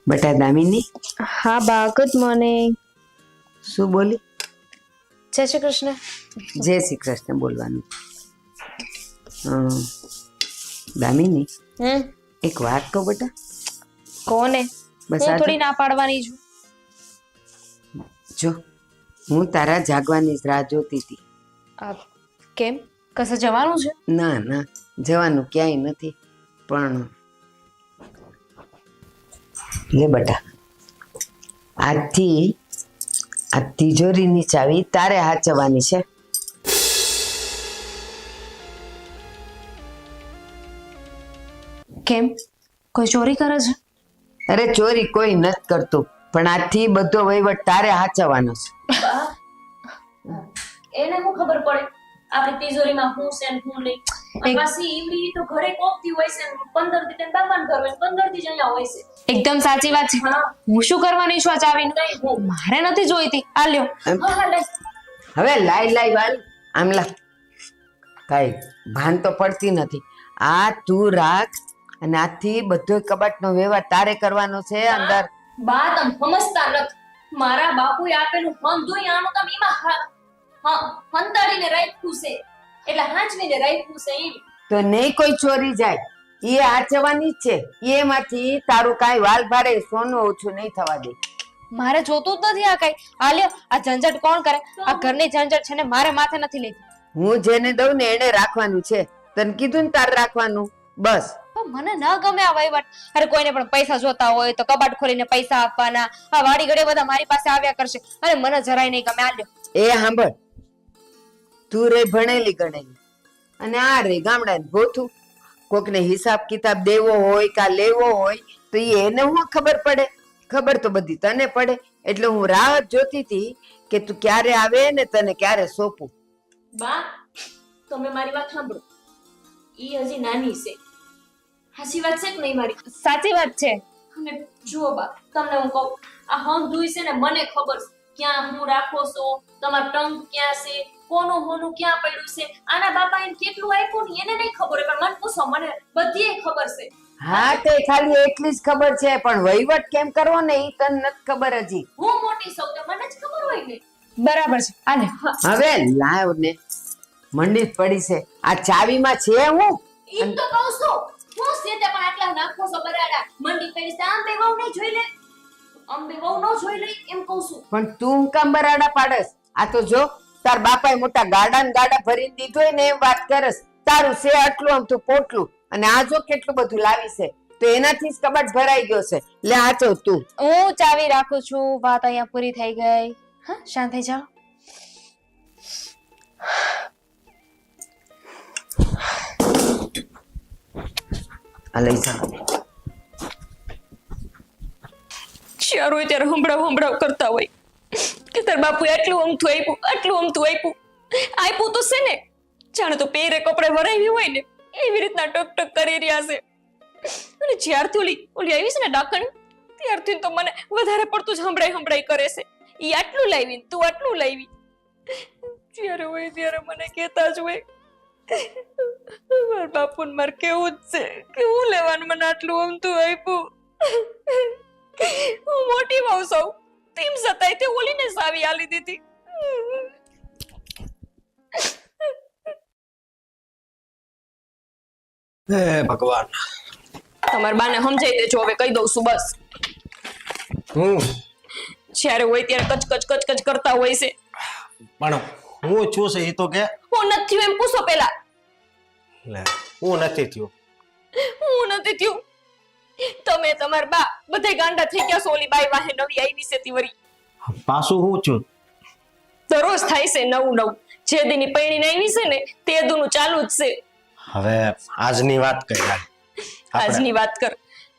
બેટા દામિની, હા બા, ગુડ મોર્નિંગ. શું બોલી? જય શ્રી કૃષ્ણ. જય શ્રી કૃષ્ણ બોલવાનું. દામિની, એક વાત કહું બેટા. કોને? બસ હું આ થોડી ના પાડવાની છું. જો હું તારા જાગવાની જ રાહ જોતી હતી. કેમ, કસે જવાનું છે? ના ના, જવાનું ક્યાંય નથી, પણ લે બેટા, આજથી આ તિજોરીની ચાવી તારે હાચવવાની છે. કેમ, કોઈ ચોરી કરે છે? અરે ચોરી કોઈ નથી કરતું, પણ આજથી બધો વહીવટ તારે હાચવવાનો છે. એને શું ખબર પડે આપણી તિજોરીમાં શું છે ને શું નહીં? પાછી ઈવડી તો ઘરે કોકતી હોય છે, 15 દી તેન બાબાન ઘર હોય, 15 દી જ અહીંયા હોય છે. એકદમ સાચી વાત છે. હા. હું શું કરવાની છું આ ચાવીનું? નહીં, હું. મારે નથી જોઈતી. આ લ્યો. હા હા લઈ. હવે લાઈ વાલ આમ લા, કાંઈ ભાન તો પડતી નથી. આ તું રાખ, અને આજથી બધો કબાટનો વ્યવહાર તારે કરવાનો છે. અંદર બા તમ સમજતા નથી. મારા બાપુએ આપેલું ફોન જોઈ આનું તમ ઈમાં હંતાડીને રાખ્યું છે, એટલે હાંચવીને રાખ્યું છે એમ. તો નહીં કોઈ ચોરી જાય, એ હાચવવાની જ છે. એમાંથી તારું કાંઈ વાલ ભારે સોનું ઓછું નહીં થવા દે. મારે જોતું જ નથી આ કઈ. આ લ્યો, આ ઝંઝટ કોણ કરે? આ ઘરની ઝંઝટ છે ને મારે માથે નથી લેતી. હું જેને દઉં ને એને રાખવાનું છે. તને કીધું ને તારે રાખવાનું, બસ. પણ મને ન ગમે આ વહીવટ. અરે કોઈને પણ પૈસા જોતા હોય તો કબાટ ખોલીને પૈસા આપવાના. આ વાડી ઘડે બધા મારી પાસે આવ્યા કરશે. અરે મને જરાય નહીં ગમે. આ લ્યો. એ સાંભળ, તું રે ભણેલી ગણેલી, અને આ રે ગામડાની ભોથું. કોકને હિસાબ કિતાબ દેવો હોય કા લેવો હોય તો એને હું ખબર પડે? ખબર તો બધી તને પડે. એટલે હું રાહ જ જોતી હતી કે તું ક્યારે આવે ને તને ક્યારે સોંપું. બા તમે મારી વાત સાંભળો. ઈ હજી નાની છે. હાચી વાત છે કે નહીં મારી? સાચી વાત છે. અને જુઓ બા, તમને હું કહું, આ હમ ધુઈ છે ને મને ખબર છે ક્યાં હું રાખો છો, તમાર ટંક ક્યાં છે, કોનું હોનું ક્યાં પડ્યું છે. આના બાપા એને કેટલું આપ્યું ને એને નહીં ખબર હોય, પણ મને પૂછો, મને બધી ખબર છે. હા, તે ખાલી એટલી જ ખબર છે, પણ વહીવટ કેમ કરવો ને ઈ તને નથી ખબર હજી. હું મોટી સૌ તો મને જ ખબર હોય ને. બરાબર છે. આ લે. હવે લાવ ને, મંડી જ પડી છે. આ ચાવીમાં છે હું. ઈ તો કહું છું, હું છે તે પણ આટલા નાખો છો બરાડા મંડી પડી છે. આમ બે વહુ નહીં જોઈ લે, આમ બે વહુ નો જોઈ લે એમ કહું છું. પણ તું કામ બરાડા પાડસ? આ તો જો તાર બાપાએ મોટા ગાડા ને ગાડા ભરીને દીધો હોય ને એમ વાત કરસ. તારું છે આટલું આમ તું પોટલું, અને આ જો કેટલું બધું લાવી છે, તો એનાથી જ કબાટ ભરાઈ ગયો છે. લે આચો તું. હું ચાવી રાખું છું. વાત અહીંયા પૂરી થઈ ગઈ. હા, શાંત થઈ જાઓ. આ લઈ જા. ચાર હોય ત્યારે હંભળાવ કરતા હોય કે તાર બાપુએ આટલું અમથું આપ્યું, આટલું અમથું આપ્યું. આપ્યું તો છે ને, જાણે તો પહેરે કપડે ભરાવી હોય ને એવી રીતના ટક કરી રહ્યા છે. અને જ્યારથી ઓલી આવી છે ને ડાકણ, ત્યારથી તો મને વધારે પડતું જ હંભળાઈ કરે છે. ઈ આટલું લાવી, તું આટલું લાવી. જ્યારે હોય ત્યારે મને કહેતા જ હોય. મારા બાપુને મારે કેવું જ છે કે હું લેવાનું મને આટલું અમથું આપ્યું. હું મોટી વહુ સૌ, તેમ છતાંય તે ઓલીને સાવી આલી દીધી. હે ભગવાન. તમારા બાને સમજાઈ દેજો, હવે કહી દઉં છું બસ. હું જ્યારે હોય ત્યારે કચ કરતા હોય છે. પણ હું છું છે એ તો કે. હું નથી એમ પૂછો પેલા. લે, હું નથી થયો. હું નથી થયું. તમે તમાર બા બધાય ગાંડા થઈ ગયા છો. ઓલી બાઈ વાહે નવી આવી છે તીવરી. પાછું હું છું. દરરોજ થાય છે નવું. જે દીની પૈણીને આવી છે ને તે દુનું ચાલુ જ છે. હવે આજની વાત કરી. આજની વાત કર.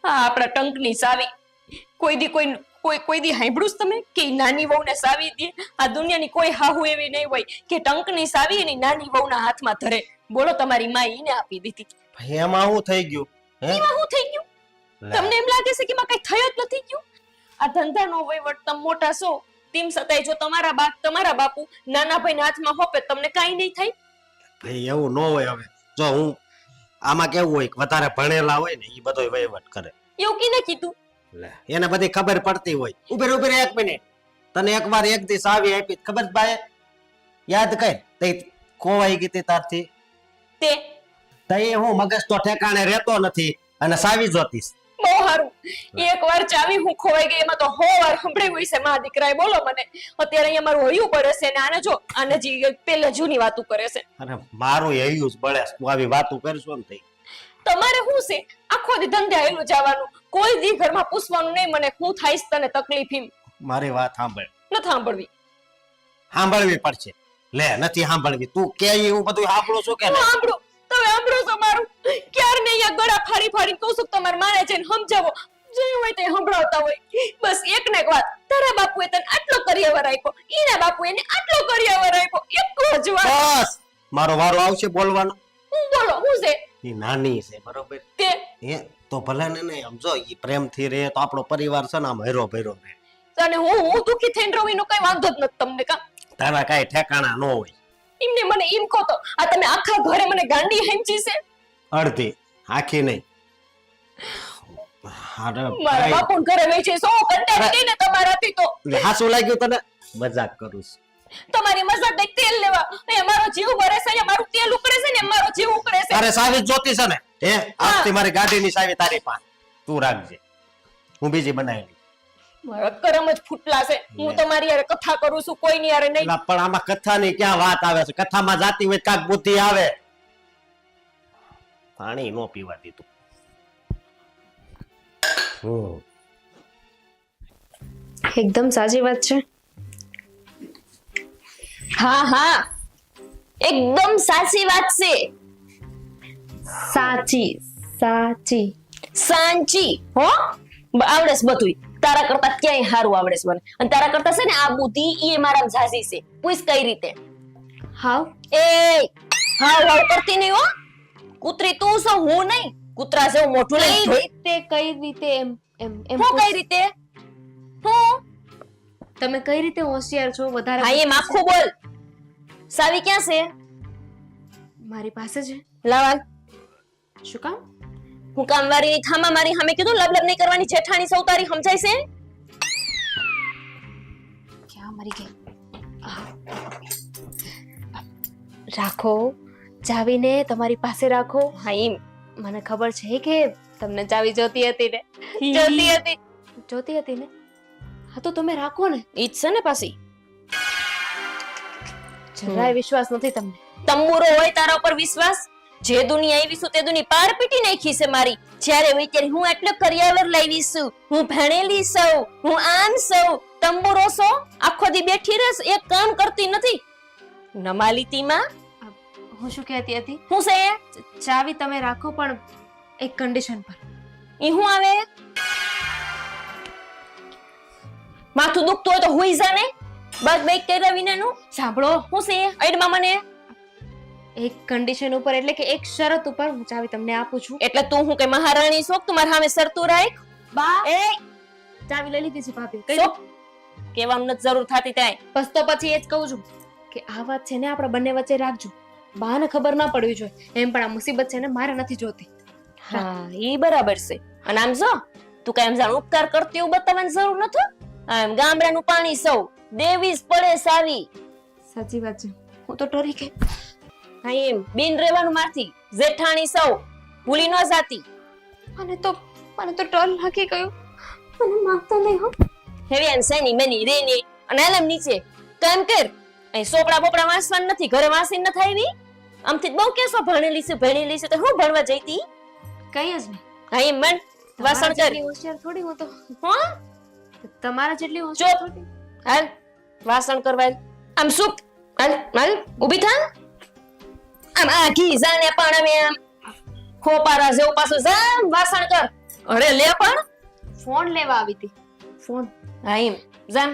હા, આપણા ટંકની સાવી. કોઈ દી સાંભળ્યું તમે કે નાની વહુને સાવી દે? આ દુનિયાની કોઈ હાહુ એવી નહીં હોય કે ટંકની સાવી એની નાની વહુના હાથમાં ધરે. બોલો, તમારી માં ઈને આપી દીધી. ભાઈ એમાં શું થઈ ગયું? હે, એમાં શું થઈ ગયું? તમને એમ લાગે છે કે એમાં કઈ થયો જ નથી ગયું? આ ધંધાનો વહીવટ તમે મોટા છો, તેમ છતાંય જો તમારા બાપુ નાના ભાઈના હાથમાં હોપે તમને કાઈ નહીં થાય. ભાઈ એવું ન હોય. હવે જો હું આમાં કેવું હોય કે વધારે ભણેલા હોય ને એ બધો વહીવટ કરે. એવું કીને કીધું લે એને બધી ખબર પડતી હોય. ઉભેર ઉભેર 1 મિનિટ, તને એકવાર એક દી સાવી આપી ખબર છે ભાઈ? યાદ કર તે ખોવાઈ ગઈ હતી તારથી. તે તઈ હું મગજ તો ઠેકાણે રહેતો નથી અને સાવી જોતીશ. બહુ સારું. એક વાર ચાવી હું ખોવાઈ ગઈ એમાં તો 100 વાર સંભળાયું હોય છે મા દીકરાએ. બોલો મને અત્યારે અહીંયા મારું હયું પડે છે ને આને જો આને જે પેલે જૂની વાતો કરે છે. અને મારું હૈયું જ બળે છે. તું આવી વાતો કરશો ને થઈ. તમારે શું છે આખો દી ધંધે આવેલું જવાનું, કોઈ દી ઘરમાં પૂછવાનું નહીં મને હું થાઈશ તને તકલીફ એમ. મારી વાત સાંભળ. ન સાંભળવી. સાંભળવી પડશે. લે નથી સાંભળવી. તું કે એવું બધું સાંભળું છું કે હું નહીં? સાંભળું તમે સાંભળો છો મારું? ક્યારે ને અહીંયા ગળા ફાડી ફાડી કહું છું તમારે માને જઈને સમજાવો. જે હોય તે સંભળાવતા હોય. બસ એક ને એક વાત, તારા બાપુએ તને આટલો કરિયાવર આપ્યો, એના બાપુએ એને આટલો કરિયાવર આપ્યો. એક જ વાત. બસ મારો વારો આવશે બોલવાનો. હું બોલો હું છે ઈ નાની છે બરોબર. તે એ તો ભલે ને નહીં સમજો ઈ પ્રેમથી રહે તો આપણો પરિવાર છે ને આમ હેરો ભેરો રહે. અને હું દુખી થઈને રહું એનો કઈ વાંધો જ નથી તમને કા? તારા કાંઈ ઠેકાણા ન હોય. એમને મને એમ કહો તો આ તમે આખા ઘરે મને ગાંડી હેંચી છે. અડધી આખી નહીં. અરે મારા ભાઈ, બાપુ ઘરે વેચી સો કંટાળી ગઈ ને તમારાથી તો. હાસું લાગ્યું તને? મજાક કરું છું. તમારી મજાક નહીં, તેલ લેવા અહીંયા મારો જીવ ભરે છે, અહીંયા મારું તેલ ઉકળે છે ને મારો જીવ ઉકળે છે. તારે સાવી જ જોતી છે ને? હે આજથી મારી ગાડીની સાવી તારી પાસે. તું રાખજે, હું બીજી બનાવેલી. મારા કરમ જ ફૂટલા છે. હું તમારી યારે કથા કરું છું, કોઈની યારે નહીં. એલા પણ આમાં કથાની ક્યાં વાત આવે છે? કથામાં જાતી હોય કાક બુદ્ધિ આવે. પાણી નો પીવા દીધું. એકદમ સાચી વાત છે. હા હા એકદમ સાચી વાત છે. સાચી સાચી સાંચી હો આવડે છે બધું. તારા કરતા ક્યાંય સારું આવડે છે મને. અને તારા કરતા છે ને આ બુદ્ધિ એ મારા ઝાઝી છે. પૂછ કઈ રીતે? હાવ એ હાવ હાવ કરતી નહીં હો. કૂતરી તું છો, હું નહીં. કૂતરા જેવું મોઢું લઈ જોઈ. કઈ રીતે એમ એમ એમ હું કઈ રીતે હું તમે કઈ રીતે હોશિયાર છો? વધારે હા એમ આખું બોલ. સાવી ક્યાં છે? મારી પાસે છે. લાવાલ શું કામ? હું કામવારી થામા મારી સામે કીધું લબલબ નહીં કરવાની. જેઠાણી સૌ તારી સમજાય છે? ક્યાં મરી ગઈ? રાખો, ચાવીને તમારી પાસે રાખો. હા એમ મને ખબર છે કે તમને ચાવી જોતી હતી ને. જોતી હતી ને? હા તો તમે રાખો ને. ઈ જ છે ને પાછી. જરાય વિશ્વાસ નથી તમને. તંબુરો હોય તારા ઉપર વિશ્વાસ? જે દુનિયા આવી છું તે દુનિયા પાર પીટી નાખી છે મારી. જ્યારે હોય ત્યારે હું એટલો કરિયાવર લાવી છું, હું ભણેલી છું, હું આમ છું. તંબુરો છો આખો દી બેઠી રહેશ, એક કામ કરતી નથી. નમાલીતીમાં હું શું કહેતી હતી? હું છે ચાવી તમે રાખો પણ એક કન્ડિશન પર. ઈ હું આવે? માથું દુખતું હોય તો હુઈ જા ને. બાદ બેક કર્યા વિનાનું સાંભળો, હું છે અડમાં મને. એક કન્ડિશન ઉપર એટલે કે એક શરત ઉપર હું ચાવી તમને આપું છું. એટલે તું હું કે મહારાણી છો? તું મારા સામે સરતું રાખ. બા એ ચાવી લઈ લીધી છે ભાભી. કઈ શું કહેવાનું નથી જરૂર થતી ત્યાં. બસ તો પછી એ જ કહું છું કે આ વાત છે ને આપણા બંને વચ્ચે રાખજો. બાને ખબર ના પડવી જોઈએ. એમ પણ આ મુસીબત છે ને મારે નથી જોતી. હા ઈ બરાબર છે. અને આમ જો તું કઈ એમ જાણ ઉપકાર કરતી એવું બતાવવાની જરૂર નથી. આમ ગામડાનું પાણી સૌ દેવી જ પડે સાવી. સાચી વાત છે. હું તો ડરી ગઈ. હા એમ બિન રહેવાનું મારથી. જેઠાણી સૌ ભૂલી ન જાતી. મને તો ડર લાગી ગયો. મને માફતા નહીં હો. હેવી એન સેની મેની રેની અને એલમ નીચે કામ કર. અહીં સોપડા બોપડા વાંચવાનું નથી, ઘરે વાંચીને ન થાય ની. આમથી બહુ કેસો ભણેલી છે તો હું ભણવા જઈતી? કઈ જ નહીં. હા એમ મન વાસણ કર. હોશિયાર થોડી હું તો. હા તમારા જેટલી હોશિયાર ચૂપ. થોડી. હાલ વાસણ કરવા. આમ સુક. હાલ હાલ ઊભી થા. આમ આખી જાને પણ અમે આમ ખોપારા જેવું પાછું જા વાસણ કર. અરે લે પણ ફોન લેવા આવી હતી. ફોન. હા એમ જામ.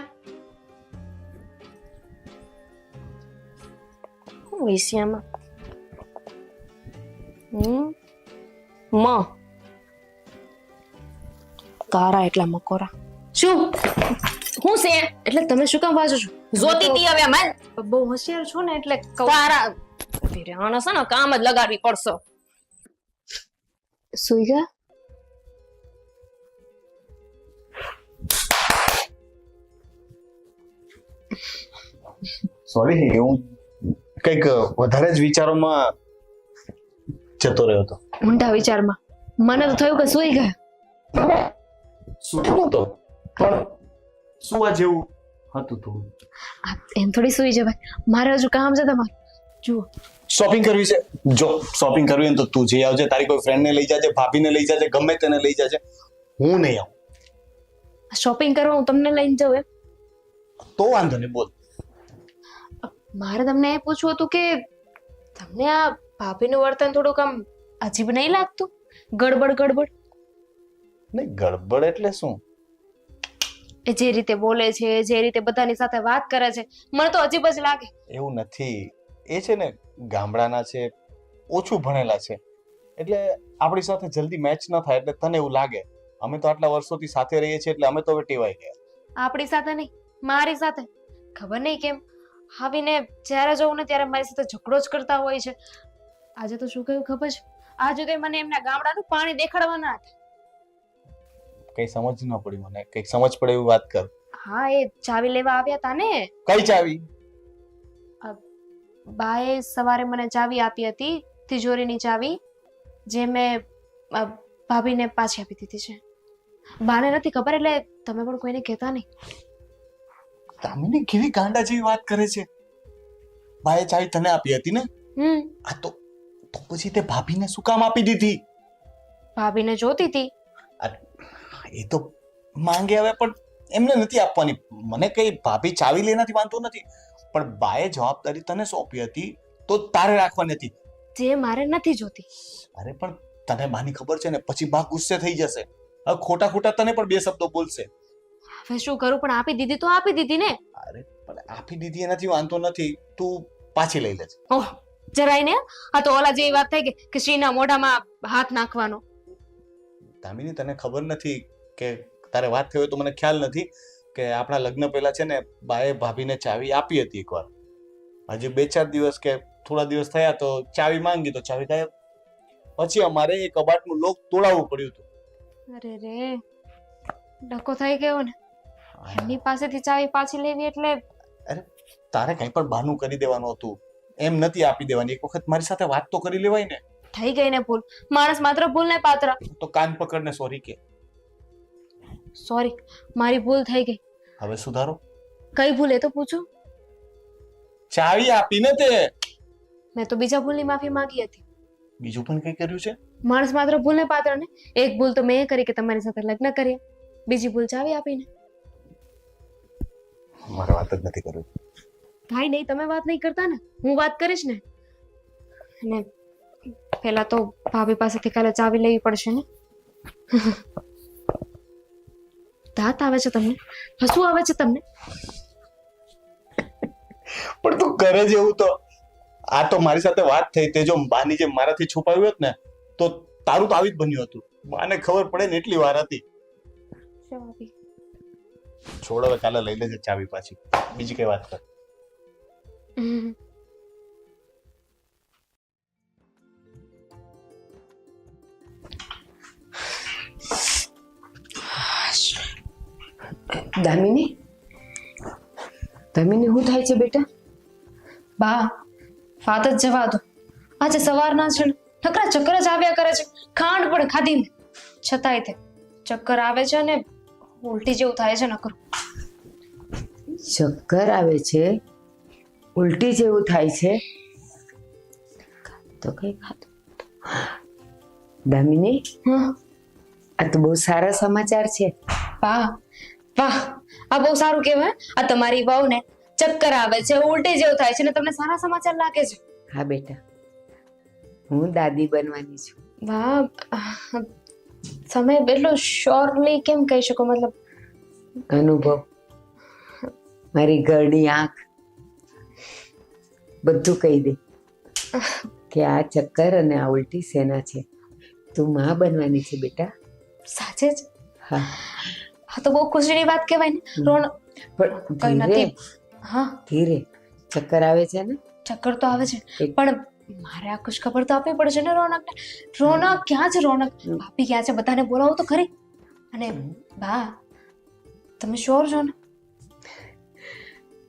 હું વિષયમાં કારા એટલા મકોરા. શું હું છે? એટલે તમે શું કામ વાંચો છો? જોતી તી હવે માલ બહુ હોશિયાર છો ને એટલે કહું. તારા ફેરે આનો છે ને કામ જ લગાડવી પડશે. સુઈ ગયા? સોરી હું કંઈક વધારે જ વિચારોમાં જતો રહ્યો હતો. ઊંડા વિચારમાં. મને તો થયું કે સુઈ ગયા. સૂતો નતો પણ સુવા જેવું હતું થોડું. એમ થોડી સુઈ જવાય. મારે હજુ કામ છે તમારું. જુઓ, શોપિંગ કરવી છે. જો શોપિંગ કરવી હોય ને તો તું જઈ આવજે, તારી કોઈ ફ્રેન્ડને લઈ જાજે, ભાભીને લઈ જાજે, ગમે તેને લઈ જાજે. હું નહીં આવું. શોપિંગ કરવા હું તમને લઈને જાઉં એમ? તો વાંધો નહીં, બોલ. મારે તમને એ પૂછવું હતું કે તમને આ ભાભીનું વર્તન થોડુંક આમ અજીબ નહીં લાગતું? ગડબડ. નહીં ગડબડ એટલે શું? એ જે રીતે બોલે છે, જે રીતે બધાની સાથે વાત કરે છે, મને તો અજીબ જ લાગે. એવું નથી. એ છે ને ગામડાના છે, ઓછું ભણેલા છે, એટલે આપણી સાથે જલ્દી મેચ ન થાય એટલે તને એવું લાગે. અમે તો આટલા વર્ષોથી સાથે રહીએ છીએ એટલે અમે તો હવે ટેવાઈ ગયા. આપણી સાથે નહીં, મારી સાથે. ખબર નહીં કેમ આવીને જ્યારે જવું ને ત્યારે મારી સાથે ઝઘડો જ કરતા હોય છે. આજે તો શું કહ્યું ખબર છે? આજે તો મને એમના ગામડાનું પાણી દેખાડવાના હતા. કઈ સમજ ન પડી મને. કઈક સમજ પડે એવી વાત કર. હા, એ ચાવી લેવા આવ્યા હતા ને. કઈ ચાવી? બાએ સવારે મને ચાવી આપી હતી, તિજોરીની ચાવી, જે મેં ભાભીને પાછી આપી દીધી છે. બાને નથી ખબર એટલે તમે પણ કોઈને કહેતા નહીં. દામિની કેવી ગાંડા જેવી વાત કરે છે. બાએ ચાવી તને આપી હતી ને? આ તો પછી તે ભાભીને શું કામ આપી દીધી? ભાભીને જોતી હતી. એ તો માંગે હવે, પણ એમને નથી આપવાની. મને કઈ ભાભી ચાવી લેનાથી વાંધો નથી, પણ બાએ જવાબદારી તને સોંપી હતી તો તારે રાખવાની હતી. જે મારે નથી જોતી. અરે પણ તને બાની ખબર છે ને, પછી બા ગુસ્સે થઈ જશે. હવે ખોટા ખોટા તને પણ બે શબ્દો બોલશે. હવે શું કરું? પણ આપી દીધી તો આપી દીધી ને. અરે પણ આપી દીધી એનાથી વાંધો નથી, તું પાછી લઈ લેજે. ઓહ, જરાય ને. આ તો ઓલા જેવી વાત થઈ કે શ્રીના મોઢામાં હાથ નાખવાનો. દામિની તને ખબર નથી કે તારે વાત થઈ હોય તો મને ખ્યાલ નથી કે આપણા લગ્ન પહેલા છે ને બાએ ભાભીને ચાવી આપી હતી એકવાર. હજી 2-4 દિવસ કે થોડા દિવસ થયા તો ચાવી માંગી તો ચાવી ગાયબ. પછી અમારે એ કબાટનું લોક તોડાવવું પડ્યું હતું. અરે રે, ડકો થઈ ગયો ને. એમની પાસેથી ચાવી પાછી લેવી એટલે તારે કઈ પણ બહાનું કરી દેવાનું હતું, એમ નથી આપી દેવાની. એક વખત મારી સાથે વાત તો કરી લેવાય ને. થઈ ગઈ ને ભૂલ. માણસ માત્ર ભૂલ ને પાત્ર. તો કાન પકડને સોરી કે. સોરી, મારી ભૂલ થઈ ગઈ. હવે સુધારો. કઈ ભૂલ એ તો પૂછો. ચાવી આપીને તે. મેં તો બીજા ભૂલની માફી માંગી હતી. બીજું પણ કઈ કર્યું છે? માણસ માત્ર ભૂલ ને પાત્ર ને. એક ભૂલ તો મેં એ કરી કે તમારી સાથે લગ્ન કર્યા. બીજી ભૂલ ચાવી આપીને. મારે વાત જ નથી કરવી. ભાઈ નહીં, તમે વાત નહીં કરતા ને, હું વાત કરીશ ને. અને પેલા તો ભાભી પાસેથી કાલે ચાવી લેવી પડશે ને. દાંત આવે છે તમને? હસવું આવે છે તમને? પણ તું કરે જ એવું તો. આ તો મારી સાથે વાત થઈ, તે જો બાની જે મારાથી છુપાવ્યું હોત ને તો તારું તો આવી જ બન્યું હતું. બાને ખબર પડે ને એટલી વાર હતી. છોડ હવે, કાલે લઈ લેજે ચાવી પાછી. બીજી કઈ વાત કર. દામિની, દામિની શું થાય છે બેટા? બા, વાત જ જવા દો. આજે સવારના છે નકરા ચક્કર જ આવ્યા કરે છે. ખાંડ પણ ખાધી ને છતાંય તે ચક્કર આવે છે ને ઉલટી જેવું થાય છે નકરું. ચક્કર આવે છે, ઉલટી જેવું થાય છે, તો કઈ ખાતું. દામિની, આ તો બહુ સારા સમાચાર છે. વાહ વાહ, આ બહુ સારું કહેવાય. આ તમારી વહુ ને ચક્કર આવે છે, ઉલટી જેવું થાય છે ને તમને સારા સમાચાર લાગે છે. હા બેટા, હું દાદી બનવાની છું. વાહ, તમે એટલો શ્યોરલી કેમ કહી શકો? મતલબ અનુભવ, મારી ઘરડી આંખ બધું કહી દે કે આ ચક્કર અને આ ઉલટી શેના છે. તું માં બનવાની છે બેટા. સાચે જ? હા. હા તો બહુ ખુશીની વાત કહેવાય ને. રોણ પણ કઈ નથી. હા, ધીરે. ચક્કર આવે છે ને? ચક્કર તો આવે છે પણ મારે આ ખુશ ખબર તો આપવી પડશે ને રોનકને. રોનક ક્યાં છે? રોનક ભાભી ક્યાં છે? બધાને બોલાવો તો ખરી. અને બા, તમે શ્યોર છો ને?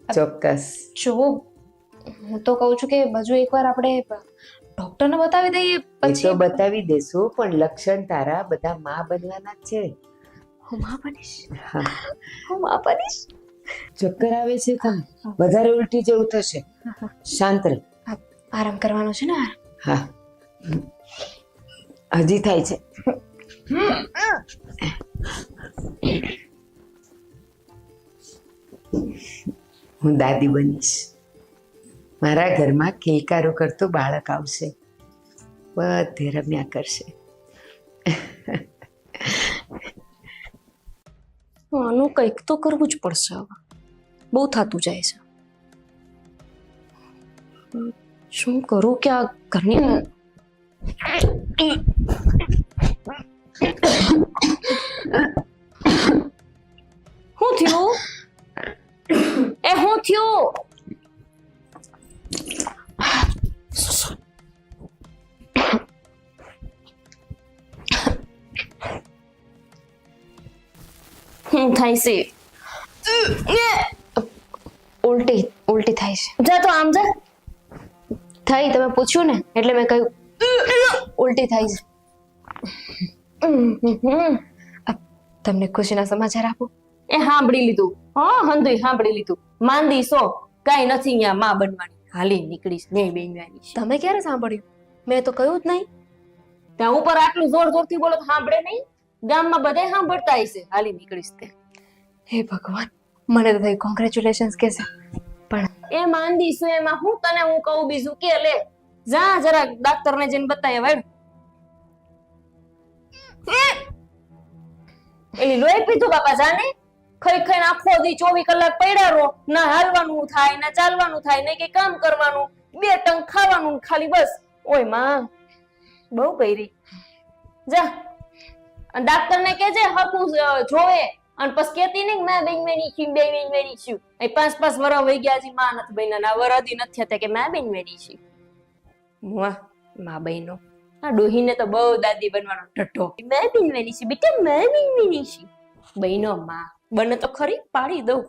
ચોક્કસ. જો હું તો કહું છું કે બાજુ એકવાર આપણે ડોક્ટરને બતાવી દઈએ એ તો પછી બતાવી દેશું, પણ લક્ષણ તારા બધા માં બનવાના જ છે. હું માં બનીશ. હા, હું માં બનીશ. ચક્કર આવે છે તને, વધારે ઉલટી જેવું થશે. શાંત રહે. આરામ કરવાનો છે ને? હા, હજી થાય છે. હું દાદી બનીશ. મારા ઘરમાં કિલકારો કરતું બાળક આવશે, બધે રમ્યા કરશે. આનું કંઈક તો કરવું જ પડશે હવે. બહુ થતું જાય છે. શું કરું કે આ ઘરની શું થયું? એ શું થયું? શું થાય છે? ઉલટી ઉલટી થાય છે. જા તો આમ જા. થઈ, તમે પૂછ્યું ને એટલે મેં કહ્યું ઉલટી થાય છે. તમને ખુશીના સમાચાર આપું? એ સાંભળી લીધું. હા, હંધુય સાંભળી લીધું. માંદી સો કઈ નથી અહીંયા માં બનવાની. હાલી નીકળીશ નહીં બેનવાની છે. તમે ક્યારે સાંભળ્યું? મેં તો કહ્યું જ નહીં. ત્યાં ઉપર આટલું જોર જોરથી બોલો તો સાંભળે નહીં? ગામમાં બધાય સાંભળતા હશે. હાલી નીકળીશ તે. હે ભગવાન, મને તો થઈ કોંગ્રેચ્યુલેશન્સ કે છે, પણ એ માંદી છું એમાં હું તને હું કહું બીજું કે લે જા જરા ડાક્ટર ને જઈને બતાય વાળ. એલી લોહી પીધું બાપા જાને. ખાઈ ખાઈને આખો દી 24 કલાક પડ્યા રહો. ના હાલવાનું થાય ના ચાલવાનું થાય ને કે કામ કરવાનું, 2 ટંક ખાવાનું ખાલી બસ. ઓય માં બહુ કરી જા ડાક્ટર ને કેજે હકું જોવે અને પછી કેતી નહીં મેં બેન મેની છું બે બેન મેની છું. એ 5 વર્ષ વહી ગયા છે માં નથી બન્યા ના વરદી નથી થતા કે મેં બેન મેની છું. વાહ માં બહેનો આ ડોહીને તો બહુ દાદી બનવાનો ઢઠ્ઠો. મેં બેન મેની છું બેટા મેં બેન મેની છું. બહેનો માં બને તો ખરી પાડી દઉં.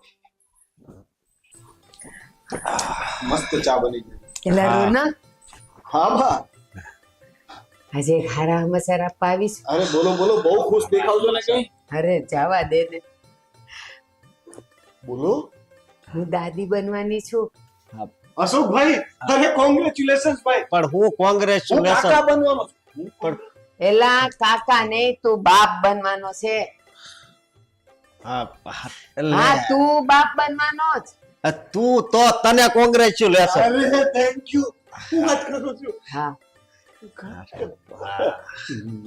મસ્ત ચા બની ગઈ. એટલે હા. રોનક, હા બા. આજે એક હારા સમાચાર આપવા આવીશ. અરે બોલો બોલો, બહુ ખુશ દેખાવ છો ને કઈ. અરે જવા દે ને, બોલો. હું દાદી બનવાની છું. અશોકભાઈ, અરે કોંગ્રેચ્યુલેશન્સ ભાઈ. પણ હું હું કોંગ્રેચ્યુલેશન કાકા બનવાનો છું. હું પણ એલા કાકા નહીં, તું બાપ બનવાનો છે. હા હા, એટલે તું બાપ બનવાનો જ. તું તો તને કોંગ્રેચ્યુલેશન. અરે થેન્ક યુ. હું વાત કરું છું. હા,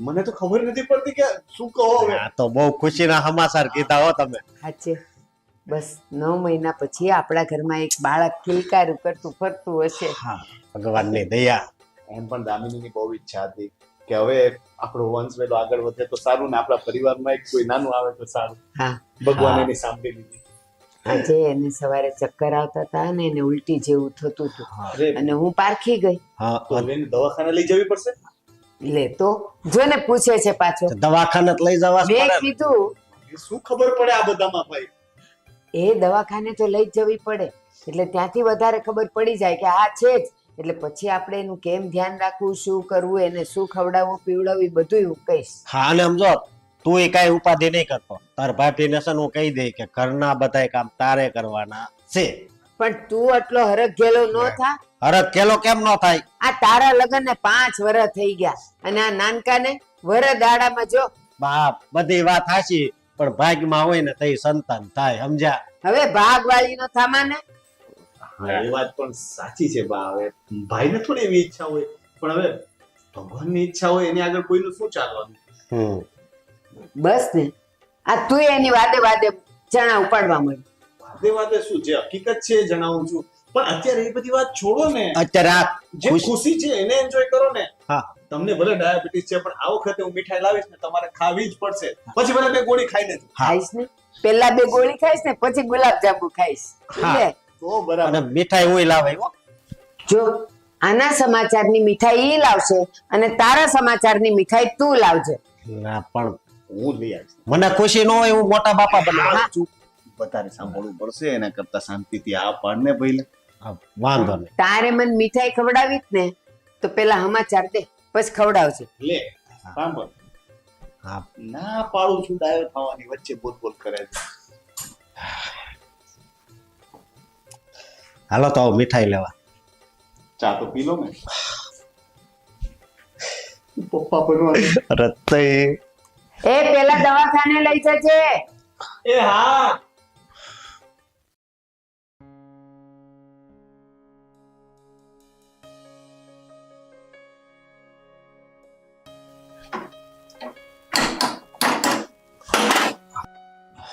મને તો ખબર નથી પડતી કે શું કહો હવે. આ તો બહુ ખુશીના સમાચાર કીધા હો તમે. સાચે. બસ 9 મહિના પછી આપણા ઘરમાં એક બાળક કિલકારું કરતું ફરતું હશે. હા, ભગવાનની દયા. એમ પણ દામિનીની બહુ ઈચ્છા હતી કે હવે આપણો વંશ વેલો આગળ વધે તો સારું ને આપણા પરિવારમાં એક કોઈ નાનું આવે તો સારું. હા, ભગવાન હા. એની સાંભળી લીધી. આજે એને સવારે ચક્કર આવતા હતા ને એને ઉલટી જેવું થતું હતું અરે અને હું પારખી ગઈ. હા, તો હવે એને દવાખાને લઈ જવી પડશે. લે તો જોને પૂછે છે પાછો. દવાખાને લઈ જવા જ મેં પડે ને. કીધું એ શું ખબર પડે આ બધામાં ભાઈ. એ દવાખાને તો લઈ જ જવી પડે, એટલે ત્યાંથી વધારે ખબર પડી જાય કે આ છે જ. એટલે પછી આપણે એનું કેમ ધ્યાન રાખવું, શું કરવું, એને શું ખવડાવવું પીવડાવવું, એ બધું હું કહીશ. હા, અને સમજો તું એ કઈ ઉપાધિ નહીં કરતો. તાર ભાભીને છે ને હું કહી દઈ કે ઘરના બધાય કામ તારે કરવાના છે. પણ તું આટલો હરખ ગેલો ન થા. હરખ કેલો કેમ ન થાય? આ તારા લગ્ન ને 5 વર્ષ થઈ ગયા અને આ નાનકાને વરસ દાડામાં જો. બાપ, બધી વાત હાચી, પણ ભાગ્યમાં હોય ને તઈ સંતાન થાય, સમજ્યા? હવે ભાગવાળી નો થામા ને. હા, એ વાત પણ સાચી છે બા. હવે ભાઈને થોડી એવી ઈચ્છા હોય, પણ હવે ભગવાનની ઈચ્છા હોય એની આગળ કોઈનું શું ચાલવાનું. બસ ને, આ તું એની વાદે વાદે ચણા ઉપાડવા માંડ. વાદે વાદે શું, જે હકીકત છે એ જણાવું છું. પણ અત્યારે એ બધી વાત છોડો ને. અત્યારે આ જે ખુશી છે એને એન્જોય કરો ને. હા. તમને ભલે ડાયાબિટીસ છે પણ આ વખતે હું મીઠાઈ લાવીશ ને તમારે ખાવી જ પડશે. પછી ભલે 2 ગોળી ખાઈ લેજો. ખાઈશ ને, પેલા 2 ગોળી ખાઈશ ને પછી ગુલાબ જાંબુ ખાઈશ. હા. લે, તો બરાબર. અને મીઠાઈ હું લાવે હો. જો આના સમાચારની મીઠાઈ ઈ લાવશે અને તારા સમાચારની મીઠાઈ તું લાવજે. ના પણ હું લઈ આવીશ. મને ખુશી ન હોય હું મોટા બાપા બનાવું છું. વધારે સાંભળવું પડશે એના કરતા શાંતિથી આ પાડને ભાઈ વાંધો નહીં. તારે મને મીઠાઈ ખવડાવી જ ને તો પેલા સમાચાર દે પછી ખવડાવજે. લે સાંભળ. હા ના પાડું છું ડાયો થવાની વચ્ચે બોલ બોલ કરે છે. હાલો તો આવો મીઠાઈ લેવા. ચા તો પી લો ને. પપ્પા બનવા. અરે તે એ પેલા દવાખાને લઈ જજે. એ હા.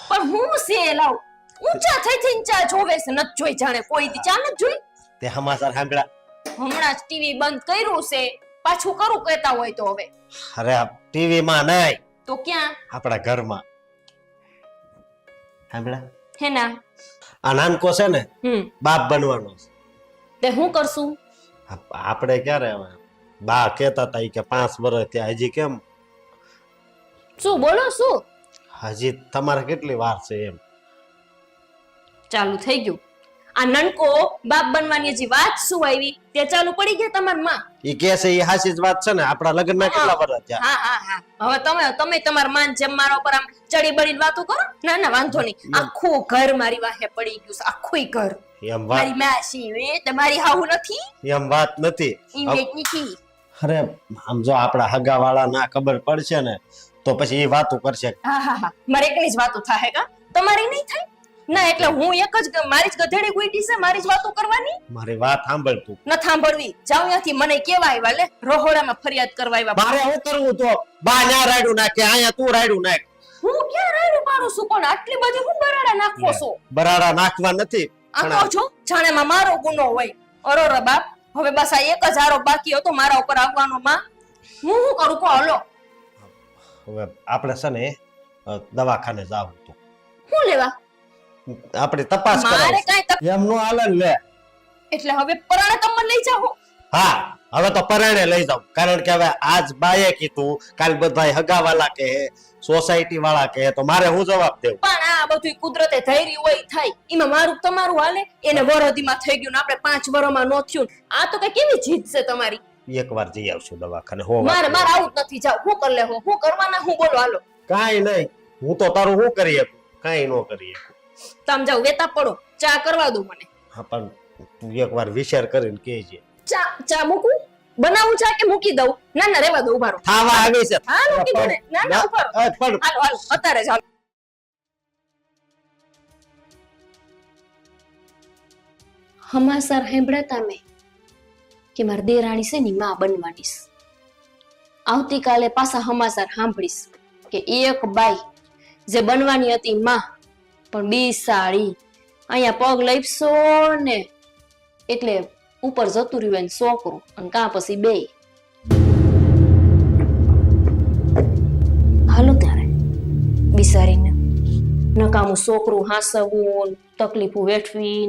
પણ હું છે લાવ ઊંચા થઈ થઈને ચા જોવે છે નત જોઈ જાણે કોઈ દી ચા નત જોઈ તે સમાચાર સાંભળ્યા? હમણાં જ ટીવી બંધ કર્યું છે પાછું કરું કહેતા હોય તો હવે અરે ટીવી માં નહીં, તો ક્યાં આપણા ઘરમાં. સાંભળ્યા? હેના આ નાનકો છે ને બાપ બનવાનો છે. તે હું કરશું આપણે ક્યારે હવે બા કહેતા હતા ઈ કે 5 વર્ષ ત્યાં હજી કેમ? શું બોલો શું હજી તમારે કેટલી વાર છે એમ? ચાલુ થઈ ગયું આ નનકો બાપ બનવાની હજી વાત શું આવી તે ચાલુ પડી ગયા તમાર માં ઈ કે છે ઈ હાચી જ વાત છે ને. આપણા લગ્ન ના કેટલા વર્ષ થયા? હા હા હા હવે તમે તમાર માન જેમ મારા ઉપર આમ ચડી બળીને વાતો કરો ના ના વાંધો નહીં આખું ઘર મારી વાહે પડી ગયું છે આખું ઘર એમ વાત મારી માસી વે તમારી હાહુ નથી એમ વાત નથી. ઈ વેચ નથી અરે આમ જો આપણા હગા વાળા ના ખબર પડશે ને તો પછી એ વાતો કરશે. હા હા હા મારે એકની જ વાતો થાય કા તમારી નહીં થાય ના એટલે હું એક જ મારી જ ગધેડી ગુઈટી છે મારી જ વાતો કરવાની મારી વાત સાંભળ તું. ન સાંભળવી જાવ ત્યાંથી મને કેવા આવ્યા લે રોહોડામાં ફરિયાદ કરવા આવ્યા મારે શું કરવું તો? બા ના રાડ્યું નાખે, અહીંયા તું રાડ્યું નાખ. હું ક્યાં રાયડું પાડું છું પણ આટલી બધી હું બરાડા નાખો છો બરાડા નાખવા નથી. આખો છો જાણેમાં મારો ગુનો હોય અરોરા બાપ હવે બસ આ એક જ આરોપ બાકી હતો મારા ઉપર આવવાનો માં હું શું કરું કો હલો હવે આપણે છે ને દવાખાને જાવું તો હું લેવા આપણે તપાસ મારે કરાવી. કાંઈ એમ નો હાલે ને લે. એટલે હવે પરાણે તમને લઈ જાઓ હા હવે તો પરાણે લઈ જાવ, કારણ કે હવે આજ બાએ કીધું, કાલ બધા હગાવાલા કહે, સોસાયટી વાળા કહે, તો મારે હું જવાબ દેવું? પણ આ બધું કુદરતે ધૈર્ય હોય થાય એમાં મારું તમારું હાલે એને વરહદીમાં થઈ ગયું ને આપણે 5 વર્ષમાં નો થયું આ તો કઈ કેવી જીત છે તમારી એકવાર જઈ આવશું દવાખાને. હો મારે આવું જ નથી જાવ હું કર લે હું કરવાના હું બોલો હાલો કાઈ નહીં, હું તો તારું શું કરી શકું? કાઈ નો કરી શકું. તમે જાવ વેતા પડો ચા કરવા દો મને હા પણ તું એકવાર વિચાર કરીને કહેજે. ચા મૂકું બનાવું ચા કે મૂકી દઉં ના ના રેવા દો ઉભા રહો ખાવા આવી છે. હા મૂકી દો ને ના ના ઉભા રહો પણ હાલો હાલો અત્યારે જ હાલો હમાસર સાંભળ્યા તમે કે મારી દેરાણી છે ની માં બનવાની છે આવતીકાલે પાછા હમાસર સાંભળીશ કે એક બાઈ જે બનવાની હતી માં પણ બિસાડી અહીંયા પગ લઈપસો ને એટલે ઉપર જતું રહ્યું એને છોકરું અને કાં પછી બે હાલો ત્યારે બિસારીને નકામું છોકરું હાસવું તકલીફો વેઠવી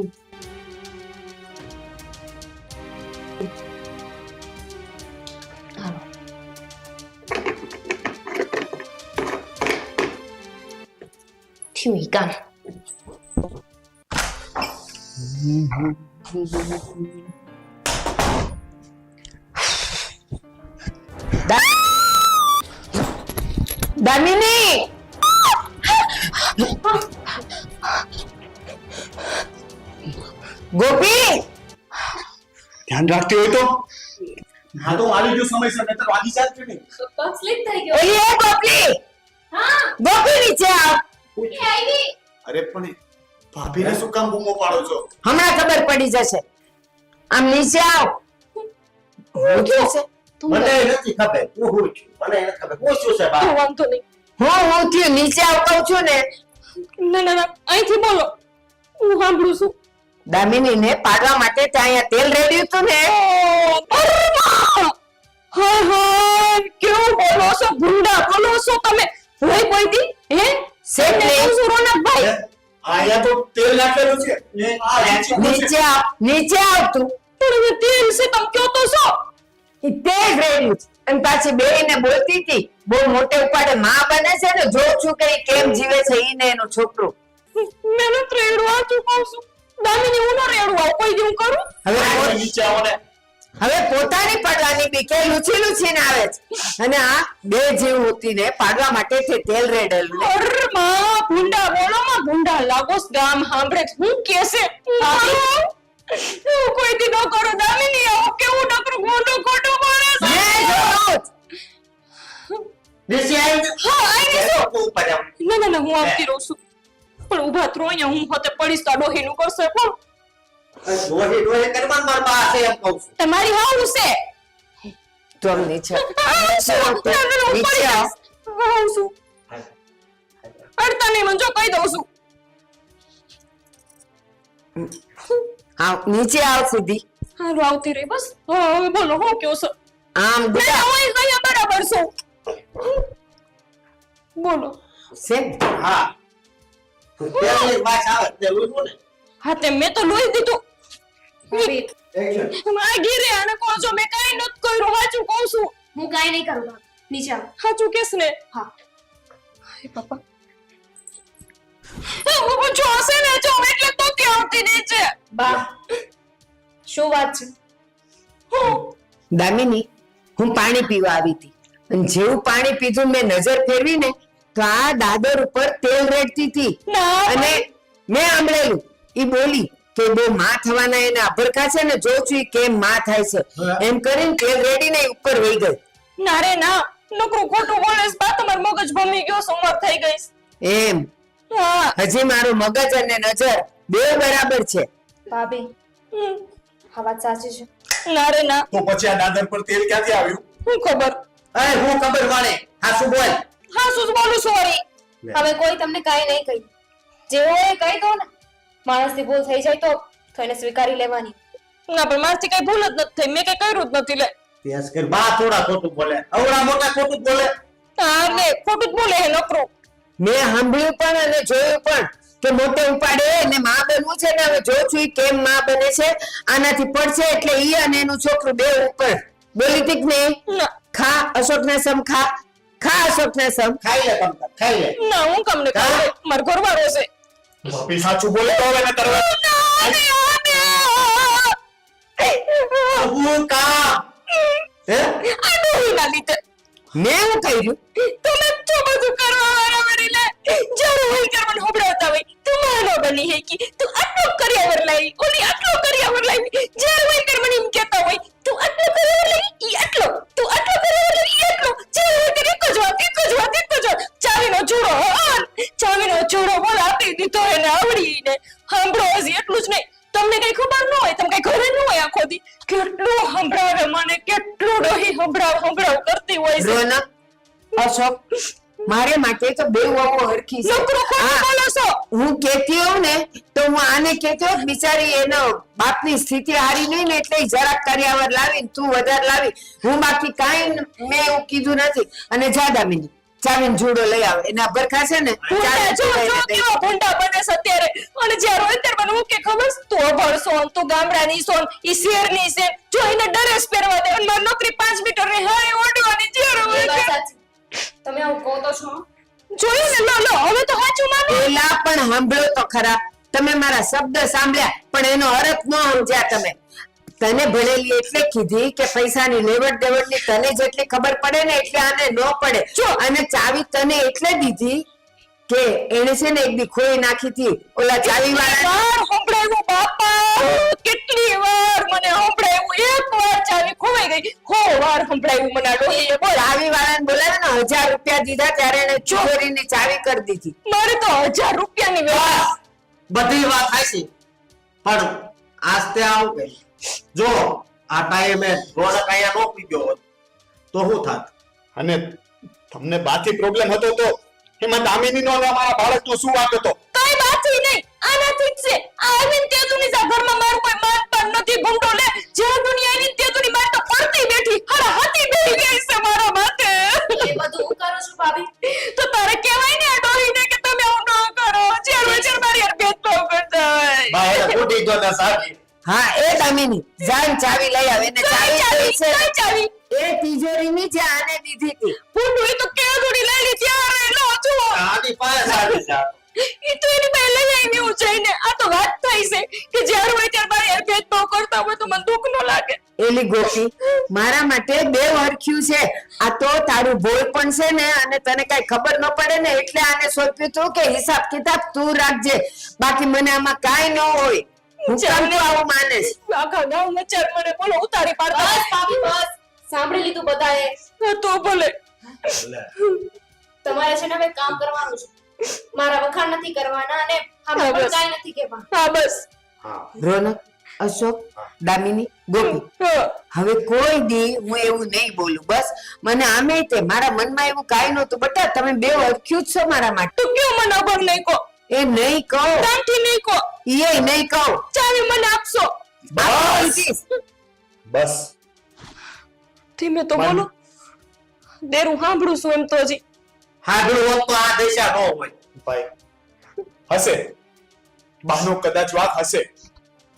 હાલો થયું ઈ કામ દામિની ગોપી ધ્યાન રાખતી હોય તો હા તો આવી ગયો સમયસર નહીતર વાગી જાત કે નહીં. પગ સ્લીપ થઈ ગયો ઓલી એ ગોપી હા ગોપી નીચે આવ. એ આવી અરે પણ ભાભીને શું કામ બૂમો પાડો છો? હમણાં ખબર પડી જશે. આમ નીચે આવ. હું થયું છે? મને નથી ખબર હું હું છું, મને નથી ખબર હું શું છે બા. વાંધો નહીં હું થયું નીચે આવ કહું છું ને. ના ના ના અહીંથી બોલો હું સાંભળું છું દામિની ને પાડવા માટે ત્યાં અહીંયા તેલ રેડ્યું હતું ને. હા હા કેવું બોલો છો ગુંડા બોલો છો તમે હોય કોઈ દી હે શેઠ ને રોનકભાઈ આયા તો તેલ નાખેલું છે. આ નીચે આવ તું. પણ હવે તેલ છે તમે કયો તો છો ઈ તે જ રહેલું છે. અને પાછી બેયને બોલતી હતી બહુ મોટે ઉપાડે માં બને છે ને જોઉં છું કે ઈ કેમ જીવે છે ઈ ને એનું છોકરું. મેં તો રેડું આતું કહું છું દામિની હું ન રેડું આવું કોઈ દી હું કરું હવે નીચે આવો ને. હવે પોતાની પડવાની બીકે લૂછી લૂછીને આવે છે અને આ બે જીવ હોતીને પાડવા માટે તે તેલ રેડેલું. અરે માં ભૂંડા બોલો માં ભૂંડા લાગોસ ગામ સાંભળે છે. હું કેસે હું કોઈ દી ન કરું દામિની આવું કેવું નકરું ગોંડો ખોટું બોલે છે મેં જોયું જ. દેશી આવી હા આઈ ગઈ છું. ઉપર આવ. ના ના ના હું આવતી રહું છું પણ ઊભા થરો અહીંયા હું હોતે પડીશ તો ડોહીનું કરશે કોણ ડોહી ડોહી કરવા માર પાસે એમ કહું છું. તમારી હાવું છે તો નીચે નીચે નીચે આવ. અડતા નહીં મને જો કહી દઉં છું આવ નીચે આવ સીધી. હારું આવતી રહી બસ હવે બોલો હું કયો છો આમ ના ગુડા હું અહીંયા બરાબર છું બોલો સેમ. હા તેલની વાત આવે તે લૂછું ને. હા તે મેં તો લોહી દીધું Action. આ ઘીરે આને કહો છો મેં કાંઈ નથી કર્યું સાચું કહું છું હું કાંઈ નહીં કરું બા. નીચે આવો. સાચું કેસ ને હા. હાય બાપા હું જો હશે ને જો એટલે તો કે આવતી નીચે બા શું વાત છે? દામિની હું પાણી પીવા આવી હતી અને જેવું પાણી પીધું મેં નજર ફેરવી ને તો આ દાદર ઉપર તેલ રેડતી હતી ના અને મેં સાંભળેલું ઈ બોલી કે બહુ માં થવાના એને અભરખા છે ને જોઉં છું ઈ કેમ માં થાય છે એમ કરીને તેલ રેડીને ઈ ઉપર વહી ગઈ. ના રે ના નકરું ખોટું બોલે છે બા તમાર મગજ ભમી ગયો છે, ઉંમર થઈ ગઈ છે. એમ હા હજી મારું મગજ અને નજર બે બરાબર છે. ભાભી હમ. આ વાત સાચી છે. ના રે ના તો પછી આ દાદર પર તેલ ક્યાંથી આવ્યું? હું ખબર અરે હું ખબર વાળે હા શું બોલ. હા શું બોલું સોરી હવે કોઈ તમને કાંઈ નહીં કહ્યું. જે હોય એ કહી દો ને. માણસથી ભૂલ થઈ જાય તો એને સ્વીકારી લેવાની. ના પણ મારથી કઈ ભૂલ જ નથી થઈ મેં કઈ કર્યું જ નથી લે તેસ કર બા થોડા ખોટું બોલે અવડા મોટા ખોટું બોલે. હા ને ખોટું જ બોલે હે નકરું મેં સાંભળ્યું પણ અને જોયું પણ કે મોટે ઉપાડે એને માં બનવું છે ને હવે જોઉં છું ઈ કેમ માં બને છે આનાથી પડશે એટલે ઈ અને એનું છોકરું બે ઉપર બોલી તીક ને ના ખા અશોક ને સમ ખા ખા અશોક ને સમ. ખાઈ લે તમ તાર, ખાઈ લે. ના હું કમ ને કહું મારો ઘરવાળો છે ભાભી સાચું બોલે તો હવે ને તરત હું કા હે આ ડોહી ના લીધે મેં હું કર્યું તમે તો બધું કરવા વાળા વળી લે જ્યારે હોય ત્યારે મને હોબળાવતા હોય તું માનો બની હે કે તું આટલો કર્યાવર લાવી ઓલી આટલો કર્યાવર લાવી જ્યારે હોય ત્યારે મને એમ કહેતા હોય તું આટલો કર્યાવર લાવી ઈ આટલો તું આટલો કર્યાવર લાવી ઈ આટલો જ્યારે હોય ત્યારે એક જ વાત ચાવીનો જોડો ચાવીનો જોડો બોલ આપી દીધો એને આવડીને સાંભળો હજી એટલું જ નહીં તમને કઈ ખબર ન હોય તમે કઈ ઘરે ન હોય આખો દી કેટલું સંભળાવે મને કેટલું ડોહી સંભળાવ કરતી હોય છે રોનક અશોક મારે માટે તો બે વહુ હરખી છે. નકરો ખોટું હા, બોલો છો હું કેતી હોઉં ને તો હું આને કેતી હોત બિચારી એનો બાપની સ્થિતિ હારી નહીં ને એટલે ઈ જરાક કર્યાવર લાવી તું વધારે લાવી હું બાકી કાંઈ મેં એવું કીધું નથી. અને જા દામિની ચાવીને જુડો લઈ આવે એના ભરખા છે ને ભૂંડા જો ચાવીને જો લઈને દઈ. કેવા ભૂંડા બને છે અત્યારે અને જ્યારે હોય ત્યારે મને હું કે ખબર છે? તું અભણ સોન તું ગામડાની સોન ઈ શહેરની છે જો એને ડ્રેસ પહેરવા દે અને મારી નોકરી 5 મીટરની હારી ઓઢવાની જ્યારે એ હોય વાત ત્યારે. સાચી. તમે આવું કહો તો છો. જોયું ને લો હવે તો સાચું માનો પેલા પણ સાંભળ્યો તો ખરા તમે મારા શબ્દ સાંભળ્યા પણ એનો અર્થ ન સમજ્યા તમે. તને ભણેલી એટલે કીધી કે પૈસાની લેવડ દેવડની તને જેટલી ખબર પડે ને એટલે આને ન પડે. જો અને ચાવી તને એટલે દીધી કે એને છે ને એક દી ખોઈ નાખી હતી ઓલા ચાવી વાળા વાર સંભળાવ્યું બાપા કેટલી વાર મને સંભળાવ્યું એક વાર ચાવી ખોવાઈ ગઈ વાર સંભળાવ્યું મને આ ડોહીએ બોલ ચાવી વાળાને બોલાવે ને 1000 રૂપિયા દીધા ત્યારે એને ચોરીની ચાવી કરી દીધી. મારે તો 1000 રૂપિયાની વ્યવસ્થા બધી વાત હાચી પણ આસ્તે આવ કે જો આ ટાઈમે રોનક અહીંયા નો પીધો હોત તો શું થાત? અને તમને બાથી પ્રોબ્લેમ હતો તો એમાં દામિનીનો અને અમારા બાળકનો શું વાંક હતો? કઈ બાથી નહીં આનાથી જ છે આ આવીને તે તુની જા ઘરમાં મારું કોઈ માન પાન નથી ભૂંડો લે જે દુનિયા આવીને તે તુની માર તો પડતી બેઠી હરા હાથી બેઠી ગઈ છે મારા માથે એ બધું હું કરું છું ભાભી. તો તારે કહેવાય ને આ ડોહીને કે તમે આવું ન કરો જ્યારે મારી યાર ભેદભાવ કરતા હોય બા એને ફૂટી ગયો ને સાહેબ હા એ દામિની જાન ચાવી લઈ આવે ને ચાવી છે કઈ ચાવી એ તિજોરીની જે આને દીધી હતી ભૂંડું એ તો ક્યાં થોડી લઈ લીધી યાર એનો છું આની પાસે આવી જા એ તો એની પહેલા જ આવી હું જઈને આ તો વાત થાય છે કે જ્યારે હોય ત્યારે મારી હારે ભેદભાવ કરતા હોય તો મને દુઃખ ન લાગે એલી ગોપી મારા માટે બે હરખ્યું છે આ તો તારું ભોય પણ છે ને અને તને કઈ ખબર ન પડે ને એટલે આને સોંપ્યું તું કે હિસાબ કિતાબ તું રાખજે બાકી મને આમાં કાઈ ન હોય હું કેમ તું આવું માને છે આખા ગામમાં ચાર મને બોલો ઉતારી પાડતા બસ ભાભી બસ સાંભળી લીધું બધાએ. તો ભલે તમારે છે ને હવે કામ કરવાનું છે. મારા વખાણ નથી કરવાના અને આમાં હા, પણ બસ. કાંઈ નથી કહેવાનું. હા બસ રોનક અશોક દામિની ગોપી હા. હવે કોઈ દી હું એવું નહીં બોલું બસ મને આમે તે મારા મનમાં એવું કાઈ નહોતું બટા તમે બે હરખ્યું જ છો મારા માટે તું કયો મને અભણ નહીં કહો એ નહીં કહો દાંઠી નહીં કહો એ નહીં કહો ચાવી મને આપશો બસ ધીમે તો બોલો દેરું સાંભળું છું એમ તો હજી હાગડું હોત તો આ દશા ન હોય ભાઈ હશે બાનો કદાચ વાત હશે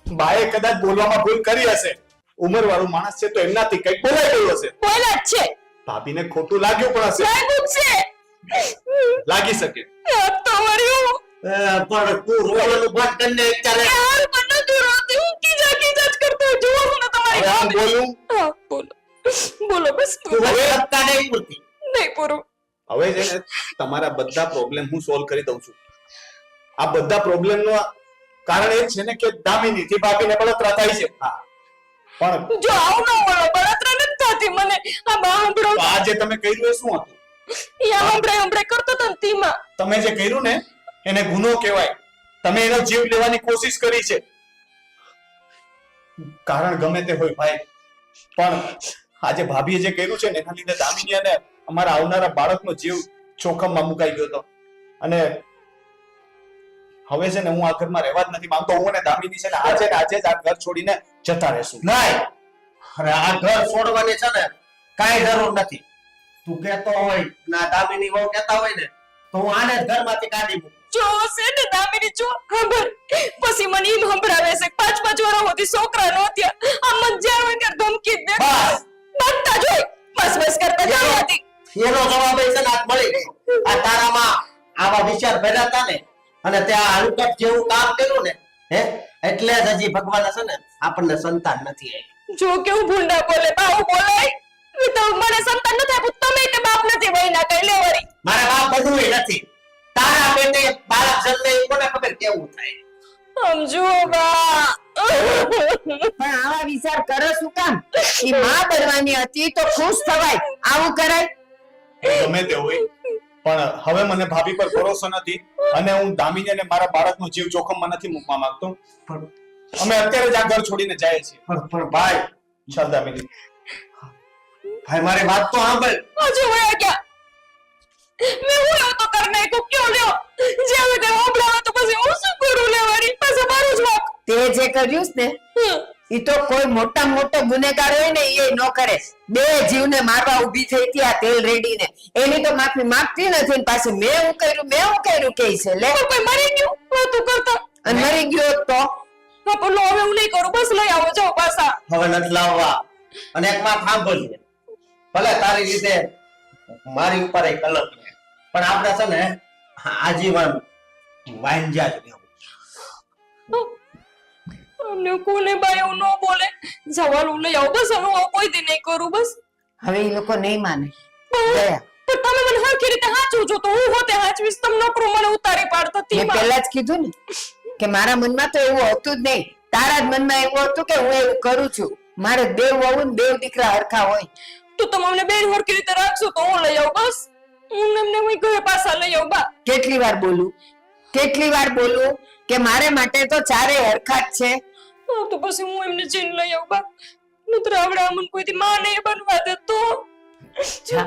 બાએ કદાચ બોલવામાં ભૂલ કરી હશે ઉંમર વાળું માણસ છે તો એમનાથી કંઈક બોલાઈ ગયું હશે બોલા જ છે ભાભીને ખોટું લાગ્યું પણ હશે લાગ્યું જ છે લાગી શકે આ તો વર્યું પણ તું રોવાનું બંધ કરીને ચાલે યાર મને તો રોતી હું કીજા જ કરતો જોઉં છું ને તમારી હવે હું બોલું હા બોલો બોલો બસ તું હવે હપ્તા નહીં પૂરતી નહીં પૂરું હવે છે ને તમારા બધા પ્રોબ્લેમ હું સોલ્વ કરી દઉં છું આ બધા પ્રોબ્લેમ નું કારણ એ જ છે ને કે દામિની થી ભાભીને બળતરા થાય છે હા પણ જો આવું ન બોલો બળતરા નથી થતી મને આ બા હંભળો તો આ જે તમે કર્યું એ શું હતું યા હંભળાય કરતો તો ને તીમાં તમે જે કર્યું ને એને ગુનો કહેવાય તમે એનો જીવ લેવાની કોશિશ કરી છે કારણ ગમે તે હોય ભાઈ પણ આજે ભાભીએ જે કર્યું છે ને એના લીધે દામિની અને અમારા આવનારા બાળકનો જીવ જોખમમાં મુકાઈ ગયો હતો અને હવે છે ને હું આ ઘરમાં રહેવા જ નથી માંગતો હું અને દામિની છે ને આજે જ આ ઘર છોડીને જતા રહેશું નહીં અરે આ ઘર છોડવાની છે ને કાંઈ જરૂર નથી તું કહેતો હોય ના દામિની વહુ કહેતા હોય ને તો હું આને જ ઘરમાંથી કાઢી મૂકું જો છે ને દામિની જો ખબર પછી મને એમ સંભળાવે છે 5 વર્ષ સુધી છોકરા નો થયા આ મત જ્યાં હોય ત્યારે ધમકી જ દે બસ બકતા જોઈ બસ કરતા જાવ હતી એનો જવાબ એ છે ને આજ મળી ગયો આ તારામાં આવા વિચાર ભર્યા હતા ને અને ત્યાં હલકટ જેવું કામ કર્યું ને હે એટલે જ હજી ભગવાન છે ને આપણને સંતાન નથી આપ્યું જો કેવું ભૂંડા બોલે બાઉ બોલાય એ તો મને સંતાન નથી આપ્યું તમે કે બાપ નથી વહીના કઈ લેવરી મારા બાપ બધું નથી તારા પેટે બાળક જન્મે એ કોને ખબર કેવું થાય સમજો બા પણ આવા વિચાર કરો શું કામ ઈ માં બનવાની હતી તો ખુશ થવાય આવું કરાય ગમે તે હોય પણ હવે મને ભાભી પર ભરોસો નથી અને હું દામિની અને મારા બાળકનો જીવ જોખમમાં નથી મૂકવા માંગતો પણ અમે અત્યારે જ આ ઘર છોડીને જઈએ છીએ પણ ભાઈ ચાલ દામિની ભાઈ મારી વાત તો સાંભળ હજુ વયા ગયા મેં હું એવું તો કર નાખ્યું ક્યો લ્યો જે હવે તે હોબળાવે તો પછી હું શું કરું લેવાની પાછા મારું જ વાક તે જે કર્યું છે ને ઈ તો કોઈ મોટા મોટો ગુનેગાર હોય ને એ ન કરે બે જીવને મારવા ઊભી થઈ હતી આ તેલ રેડીને એની તો માફી માંગતી નથી ને પાછી મેં હું કર્યું કે છે લે પણ કોઈ મરી ગયું વાતું કરતા અને મરી ગયો હોત તો હા પણ લો હવે હું નહીં કરું બસ લઈ આવો જાઓ પાછા હવે નથી લાવવા અને એક વાત સાંભળજે ભલે તારી રીતે મારી ઉપર એક કલંક છે પણ આપણે છે ને આજીવન વાંજા જ રહેવું અમને કોને બાય એવું ન બોલે જવાનું લઈ આવો બસ હવે હું કોઈ દી નહીં કરું બસ હવે એ લોકો નહીં માને પણ દયા તમે મને હરખી રીતે હાચું છો તો હું હોતે હાચવીશ તમે નોકરો મને ઉતારી પાડતા મેં તીમાં પહેલા જ કીધું ને કે મારા મનમાં તો એવું હતું જ નહીં તારા જ મનમાં એવું હતું કે હું એવું કરું છું મારે દેવ વહુ ને દેવ દીકરા હરખા હોય તો તમે અમને બેન હરખી રીતે રાખશો તો હું લઈ આવું બસ હું એમને હું ઘરે પાછા લઈ આવું બા કેટલી વાર બોલું કે મારે માટે તો ચારે હરખા જ છે હા, તો પછી હું એમને જઈને લઈ આવું બા નહીતર આવડે અમને કોઈથી માં નહીં બનવા દે તો જા